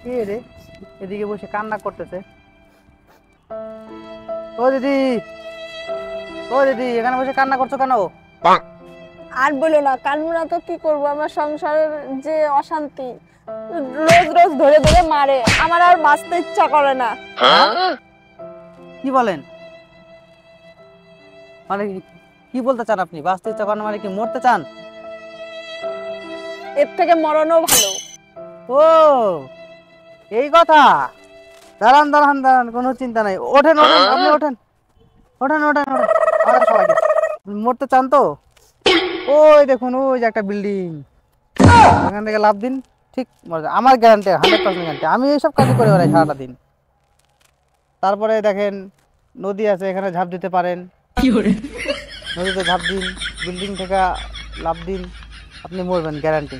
কে রে এদিকে বসে কান্না করতেছে? ও দিদি, ও দিদি, এখানে বসে কান্না করছো কেন? আর বলো না, কানবো না তো কি করবো, আমার সংসারের যে অশান্তি, রোজ রোজ ধরে ধরে মারে, আমার আর বাঁচতে ইচ্ছা করে না। কি বলেন? মানে কি বলতে চান আপনি? বাঁচতে ইচ্ছা করেন মানে কি মরতে চান? এর থেকে মরণও ভালো। ও এই কথা। দাঁড়ান দাঁড়ান দাঁড়ান, কোনো চিন্তা নাই, ওঠেন ওঠেন, আপনি ওঠেন ওঠেন ওঠেন ওঠেন। আমাদের সবাইকে মরতে চান তো? ওই দেখুন, ওই যে একটা বিল্ডিং, ওখান থেকে লাফ দিন, ঠিক মরে যাবে। আমার গ্যারান্টি, 100% গ্যারান্টি। আমি এইসব কাজই করে বেড়াই সারাটা দিন। তারপরে দেখেন নদী আছে, এখানে ঝাঁপ দিতে পারেন, নদীতে ঝাঁপ দিন, বিল্ডিং থেকে লাফ দিন, আপনি মরবেন গ্যারান্টি।